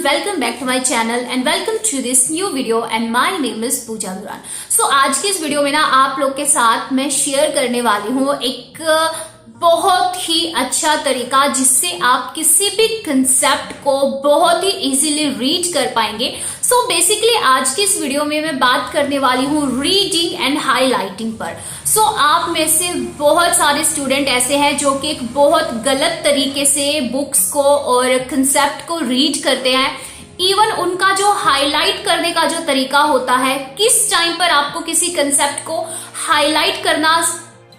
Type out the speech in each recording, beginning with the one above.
welcome back to my channel and welcome to this new video and my name is पूजा दुरान। So आज की इस video में ना आप लोग के साथ मैं शेयर करने वाली हूँ एक बहुत ही अच्छा तरीका जिससे आप किसी भी कंसेप्ट को बहुत ही इजीली रीड कर पाएंगे। सो बेसिकली आज की इस वीडियो में मैं बात करने वाली हूँ रीडिंग एंड हाईलाइटिंग पर। सो आप में से बहुत सारे स्टूडेंट ऐसे हैं जो कि एक बहुत गलत तरीके से बुक्स को और कंसेप्ट को रीड करते हैं। इवन उनका जो हाईलाइट करने का जो तरीका होता है, किस टाइम पर आपको किसी कंसेप्ट को हाईलाइट करना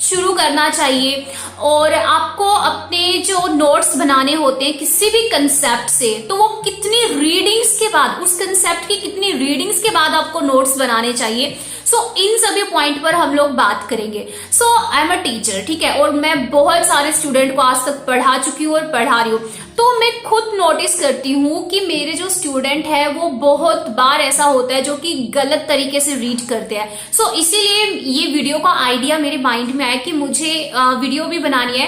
शुरू करना चाहिए और आपको अपने जो नोट्स बनाने होते हैं किसी भी कंसेप्ट से, तो वो कितनी रीडिंग्स के बाद, उस कंसेप्ट की कितनी रीडिंग्स के बाद आपको नोट्स बनाने चाहिए। सो इन सभी पॉइंट पर हम लोग बात करेंगे। सो आई एम अ टीचर, ठीक है, और मैं बहुत सारे स्टूडेंट को आज तक पढ़ा चुकी हूँ और पढ़ा रही हूँ, तो मैं खुद नोटिस करती हूँ कि मेरे जो स्टूडेंट है वो बहुत बार ऐसा होता है जो कि गलत तरीके से रीड करते हैं। सो इसीलिए ये वीडियो का आइडिया मेरे माइंड में आया कि मुझे वीडियो भी बनानी है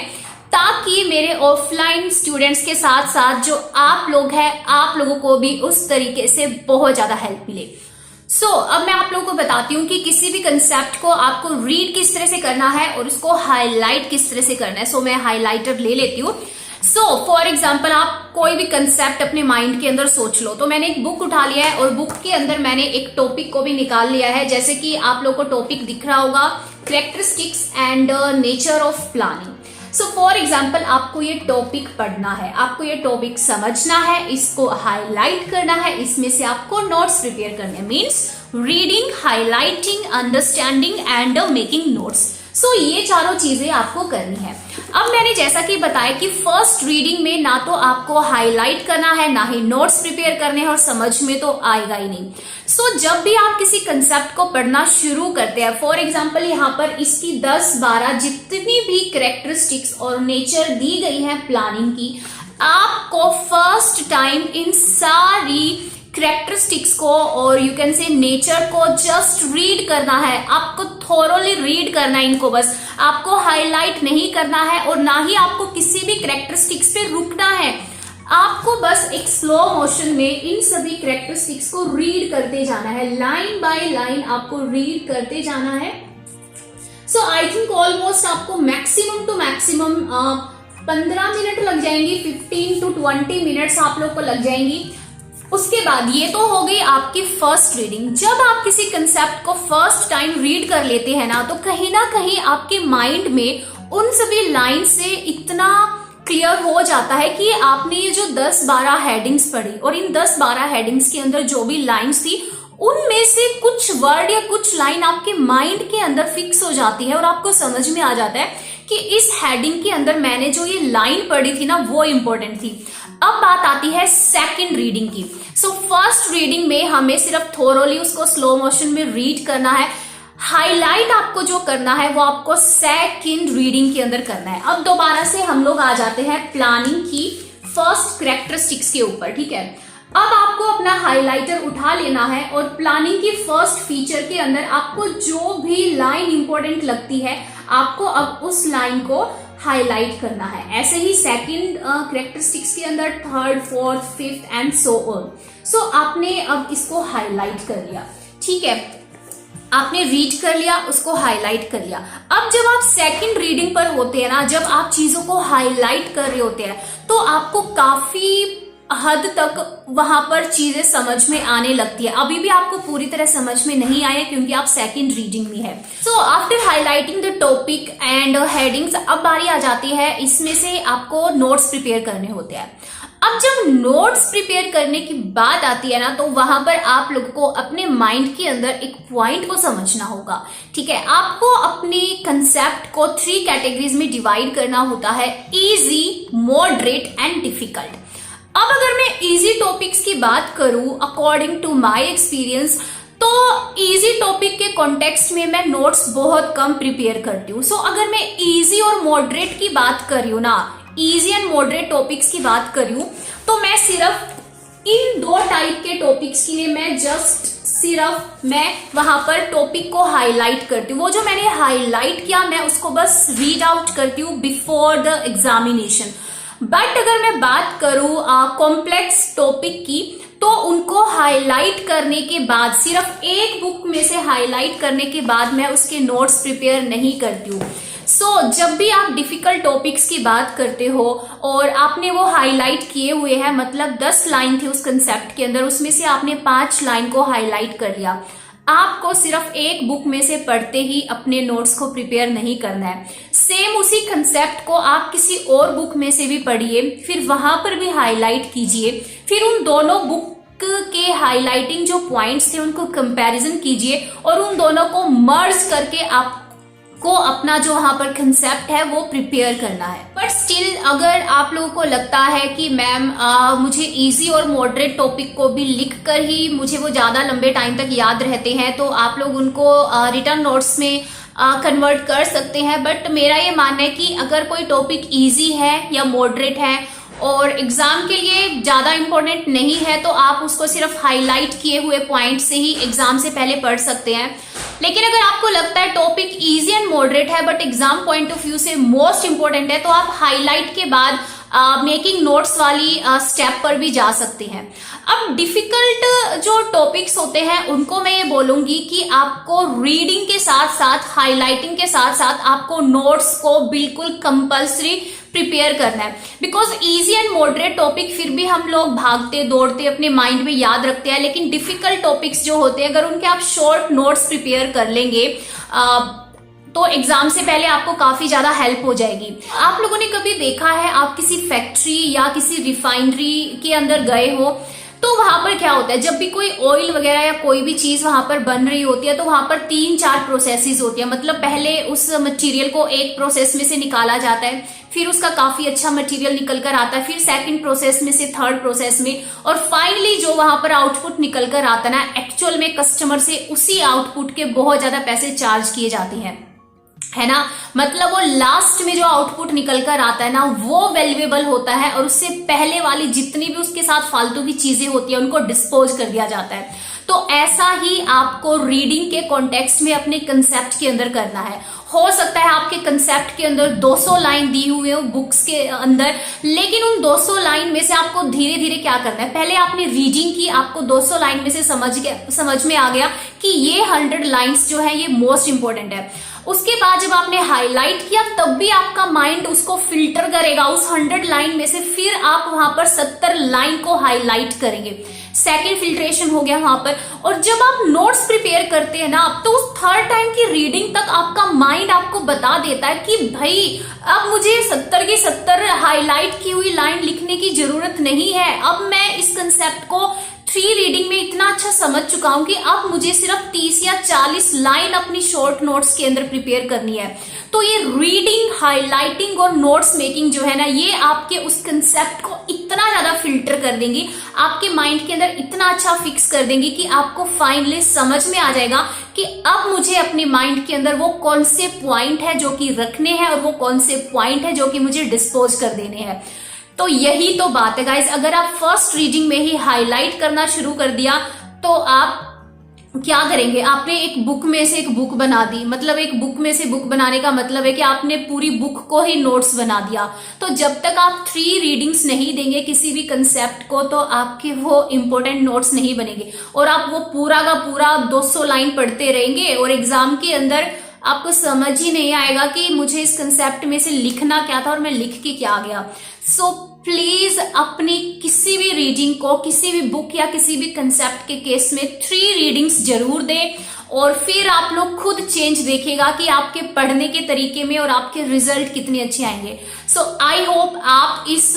ताकि मेरे ऑफलाइन स्टूडेंट्स के साथ साथ जो आप लोग हैं, आप लोगों को भी उस तरीके से बहुत ज्यादा हेल्प मिले। अब मैं आप लोगों को बताती हूँ कि किसी भी कंसेप्ट को आपको रीड किस तरह से करना है और उसको हाईलाइट किस तरह से करना है। मैं हाईलाइटर ले लेती हूँ। फॉर एग्जाम्पल आप कोई भी कंसेप्ट अपने माइंड के अंदर सोच लो, तो मैंने एक बुक उठा लिया है और बुक के अंदर मैंने एक टॉपिक को भी निकाल लिया है। जैसे कि आप लोगों को टॉपिक दिख रहा होगा, characteristics and nature of planning. For example आपको ये टॉपिक पढ़ना है, आपको ये टॉपिक समझना है, इसको हाईलाइट करना है, इसमें से आपको नोट्स प्रिपेयर करने हैं। Means reading, highlighting, understanding and making notes. ये चारों चीजें आपको करनी है। अब मैंने जैसा कि बताया कि फर्स्ट रीडिंग में ना तो आपको हाईलाइट करना है, ना ही नोट्स प्रिपेयर करने हैं, और समझ में तो आएगा ही नहीं। जब भी आप किसी कंसेप्ट को पढ़ना शुरू करते हैं, फॉर एग्जांपल यहाँ पर इसकी 10-12 जितनी भी कैरेक्टरिस्टिक्स और नेचर दी गई है प्लानिंग की, आपको फर्स्ट टाइम इन सारी कैरेक्टरिस्टिक्स को और यू कैन से नेचर को जस्ट रीड करना है। आपको थोरोली रीड करना है इनको, बस आपको हाईलाइट नहीं करना है और ना ही आपको किसी भी कैरेक्टरिस्टिक्स पे रुकना है। आपको बस एक स्लो मोशन में इन सभी कैरेक्टरिस्टिक्स को रीड करते जाना है, लाइन बाय लाइन आपको रीड करते जाना है। आई थिंक ऑलमोस्ट आपको मैक्सिमम टू मैक्सिमम 15 मिनट लग जाएंगी, 15 to 20 मिनट्स आप लोग को लग जाएंगी। उसके बाद ये तो हो गई आपकी फर्स्ट रीडिंग। जब आप किसी कंसेप्ट को फर्स्ट टाइम रीड कर लेते हैं ना कहीं आपके माइंड में उन सभी लाइन से इतना क्लियर हो जाता है कि आपने ये जो 10-12 हेडिंग्स पढ़ी और इन 10-12 हेडिंग्स के अंदर जो भी लाइन्स थी उनमें से कुछ वर्ड या कुछ लाइन आपके माइंड के अंदर फिक्स हो जाती है और आपको समझ में आ जाता है कि इस हेडिंग के अंदर मैंने जो ये लाइन पढ़ी थी ना वो इंपॉर्टेंट थी। अब बात आती है सेकंड रीडिंग की। फर्स्ट रीडिंग में हमें सिर्फ थोरोली उसको स्लो मोशन में रीड करना है। हाईलाइट आपको जो करना है वो आपको सेकंड रीडिंग के अंदर करना है। अब दोबारा से हम लोग आ जाते हैं प्लानिंग की फर्स्ट कैरेक्टरिस्टिक्स के ऊपर, ठीक है। अब आपको अपना हाइलाइटर उठा लेना है और प्लानिंग की फर्स्ट फीचर के अंदर आपको जो भी लाइन इंपॉर्टेंट लगती है आपको अब उस लाइन को हाईलाइट करना है। ऐसे ही सेकंड कैरेक्टरिस्टिक्स के अंदर third, fourth, fifth and so on. आपने अब इसको हाईलाइट कर लिया, ठीक है, आपने रीड कर लिया, उसको हाईलाइट कर लिया। अब जब आप सेकंड रीडिंग पर होते हैं ना, जब आप चीजों को हाईलाइट कर रहे होते हैं तो आपको काफी हद तक वहां पर चीजें समझ में आने लगती है। अभी भी आपको पूरी तरह समझ में नहीं आया क्योंकि आप सेकंड रीडिंग में है। After highlighting the topic and headings, अब बारी आ जाती है इसमें से आपको नोट्स प्रिपेयर करने होते हैं। अब जब नोट्स प्रिपेयर करने की बात आती है ना, तो वहां पर आप लोगों को अपने माइंड के अंदर एक पॉइंट को समझना होगा, ठीक है। आपको अपने कंसेप्ट को 3 कैटेगरीज में डिवाइड करना होता है, इजी, मॉडरेट एंड डिफिकल्ट। अब अगर मैं इजी टॉपिक्स की बात करूं अकॉर्डिंग टू माय एक्सपीरियंस, तो इजी टॉपिक के कॉन्टेक्स्ट में मैं नोट्स बहुत कम प्रिपेयर करती हूँ। अगर मैं इजी और मॉडरेट की बात कर रही हूँ ना, इजी एंड मॉडरेट टॉपिक्स की बात कर रही हूँ, तो मैं सिर्फ इन 2 टाइप के टॉपिक्स के लिए मैं वहां पर टॉपिक को हाईलाइट करती हूँ। वो जो मैंने हाईलाइट किया मैं उसको बस रीड आउट करती हूँ बिफोर द एग्जामिनेशन। बट अगर मैं बात करूं कॉम्प्लेक्स टॉपिक की, तो उनको हाईलाइट करने के बाद, सिर्फ एक बुक में से हाईलाइट करने के बाद मैं उसके नोट्स प्रिपेयर नहीं करती हूँ। जब भी आप डिफिकल्ट टॉपिक्स की बात करते हो और आपने वो हाईलाइट किए हुए हैं, मतलब 10 लाइन थी उस कंसेप्ट के अंदर, उसमें से आपने 5 लाइन को हाईलाइट कर लिया, आपको सिर्फ एक बुक में से पढ़ते ही अपने नोट्स को प्रिपेयर नहीं करना है। सेम उसी कंसेप्ट को आप किसी और बुक में से भी पढ़िए, फिर वहां पर भी हाईलाइट कीजिए, फिर उन दोनों बुक के हाईलाइटिंग जो पॉइंट्स थे उनको कंपैरिजन कीजिए और उन दोनों को मर्ज करके आपको अपना जो वहां पर कंसेप्ट है वो प्रिपेयर करना है। बट स्टिल अगर आप लोगों को लगता है कि मैम मुझे इजी और मॉडरेट टॉपिक को भी लिख कर ही मुझे वो ज्यादा लंबे टाइम तक याद रहते हैं, तो आप लोग उनको रिटन नोट्स में कन्वर्ट कर सकते हैं। बट मेरा ये मानना है कि अगर कोई टॉपिक इजी है या मॉडरेट है और एग्जाम के लिए ज्यादा इंपॉर्टेंट नहीं है, तो आप उसको सिर्फ हाईलाइट किए हुए पॉइंट से ही एग्जाम से पहले पढ़ सकते हैं। लेकिन अगर आपको लगता है टॉपिक इजी एंड मॉडरेट है but exam point of view से मोस्ट इंपॉर्टेंट है, तो आप हाईलाइट के बाद मेकिंग नोट्स वाली स्टेप पर भी जा सकते हैं। अब डिफिकल्ट जो टॉपिक्स होते हैं उनको मैं ये बोलूंगी कि आपको रीडिंग के साथ साथ, हाईलाइटिंग के साथ साथ आपको नोट्स को बिल्कुल कंपल्सरी प्रिपेयर करना है। Because easy and moderate topic फिर भी हम लोग भागते दौड़ते अपने माइंड में याद रखते हैं, लेकिन डिफिकल्ट टॉपिक्स जो होते हैं अगर उनके आप शॉर्ट नोट्स प्रिपेयर कर लेंगे तो एग्जाम से पहले आपको काफी ज्यादा हेल्प हो जाएगी। आप लोगों ने कभी देखा है, आप किसी फैक्ट्री या किसी रिफाइनरी के अंदर गए हो तो वहां पर क्या होता है, जब भी कोई ऑयल वगैरह या कोई भी चीज वहां पर बन रही होती है तो वहां पर 3-4 प्रोसेसेस होती है। मतलब पहले उस मटेरियल को एक प्रोसेस में से निकाला जाता है, फिर उसका काफी अच्छा मटेरियल निकल कर आता है, फिर सेकंड प्रोसेस में से थर्ड प्रोसेस में, और फाइनली जो वहां पर आउटपुट निकल कर आता है ना, एक्चुअल में कस्टमर से उसी आउटपुट के बहुत ज्यादा पैसे चार्ज किए जाते हैं, है ना। मतलब वो लास्ट में जो आउटपुट निकल कर आता है ना वो वैल्यूएबल होता है, और उससे पहले वाली जितनी भी उसके साथ फालतू की चीजें होती है उनको डिस्पोज कर दिया जाता है। तो ऐसा ही आपको रीडिंग के कॉन्टेक्स्ट में अपने कंसेप्ट के अंदर करना है। हो सकता है आपके कंसेप्ट के अंदर 200 लाइन दी हुई हो बुक्स के अंदर, लेकिन उन 200 लाइन में से आपको धीरे धीरे क्या करना है, पहले आपने रीडिंग की, आपको 200 लाइन में से समझ में आ गया कि ये 100 लाइंस जो है ये मोस्ट इंपॉर्टेंट है। उसके बाद जब आपने हाईलाइट किया तब भी आपका माइंड उसको फिल्टर करेगा उस 100 लाइन में से, फिर आप वहां पर 70 लाइन को हाईलाइट करेंगे। सेकंड फिल्ट्रेशन हो गया वहां पर। और जब आप नोट्स प्रिपेयर करते हैं ना, तो उस थर्ड टाइम की रीडिंग तक आपका माइंड आपको बता देता है कि भाई अब मुझे 70 की 70 हाईलाइट की हुई लाइन लिखने की जरूरत नहीं है, अब मैं इस कंसेप्ट को 3 रीडिंग में इतना अच्छा समझ चुका हूं कि अब मुझे सिर्फ 30 या 40 लाइन अपनी शॉर्ट नोट्स के अंदर प्रिपेयर करनी है। तो ये रीडिंग, हाईलाइटिंग और नोट्स मेकिंग जो है ना, ये आपके उस कंसेप्ट को इतना ज्यादा फिल्टर कर देंगी, आपके माइंड के अंदर इतना अच्छा फिक्स कर देंगी कि आपको फाइनली समझ में आ जाएगा कि अब मुझे अपने माइंड के अंदर वो कौन से पॉइंट है जो कि रखने हैं और वो कौन से पॉइंट है जो कि मुझे डिस्पोज कर देने हैं। तो यही तो बात है गाइस, अगर आप फर्स्ट रीडिंग में ही हाईलाइट करना शुरू कर दिया तो आप क्या करेंगे, आपने एक बुक में से एक बुक बना दी। मतलब एक बुक में से बुक बनाने का मतलब है कि आपने पूरी बुक को ही नोट्स बना दिया। तो जब तक आप 3 रीडिंग्स नहीं देंगे किसी भी कंसेप्ट को, तो आपके वो इंपॉर्टेंट नोट्स नहीं बनेंगे और आप वो पूरा का पूरा 200 लाइन पढ़ते रहेंगे और एग्जाम के अंदर आपको समझ ही नहीं आएगा कि मुझे इस कंसेप्ट में से लिखना क्या था और मैं लिख के क्या आ गया। सो प्लीज अपनी किसी भी रीडिंग को, किसी भी बुक या किसी भी कंसेप्ट के केस में 3 रीडिंग्स जरूर दें और फिर आप लोग खुद चेंज देखेगा कि आपके पढ़ने के तरीके में और आपके रिजल्ट कितने अच्छे आएंगे। सो आई होप आप इस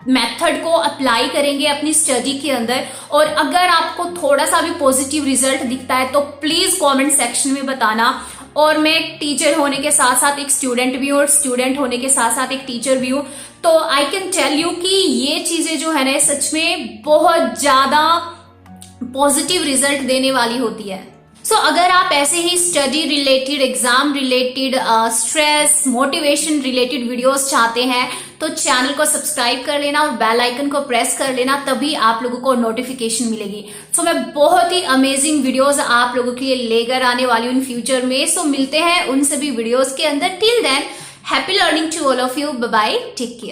मेथड को अप्लाई करेंगे अपनी स्टडी के अंदर, और अगर आपको थोड़ा सा भी पॉजिटिव रिजल्ट दिखता है तो प्लीज कमेंट सेक्शन में बताना। और मैं एक टीचर होने के साथ साथ एक स्टूडेंट भी हूँ और स्टूडेंट होने के साथ साथ एक टीचर भी हूँ, तो आई कैन टेल यू कि ये चीजें जो है ना सच में बहुत ज्यादा पॉजिटिव रिजल्ट देने वाली होती है। सो अगर आप ऐसे ही study related, exam related, stress, motivation related videos चाहते हैं तो चैनल को सब्सक्राइब कर लेना और बेल आइकन को प्रेस कर लेना, तभी आप लोगों को नोटिफिकेशन मिलेगी। सो मैं बहुत ही अमेजिंग वीडियोस आप लोगों के लिए लेकर आने वाली हूँ इन फ्यूचर में। सो मिलते हैं उन सभी वीडियोस के अंदर। Till then, happy learning to all of you. Bye bye, take care.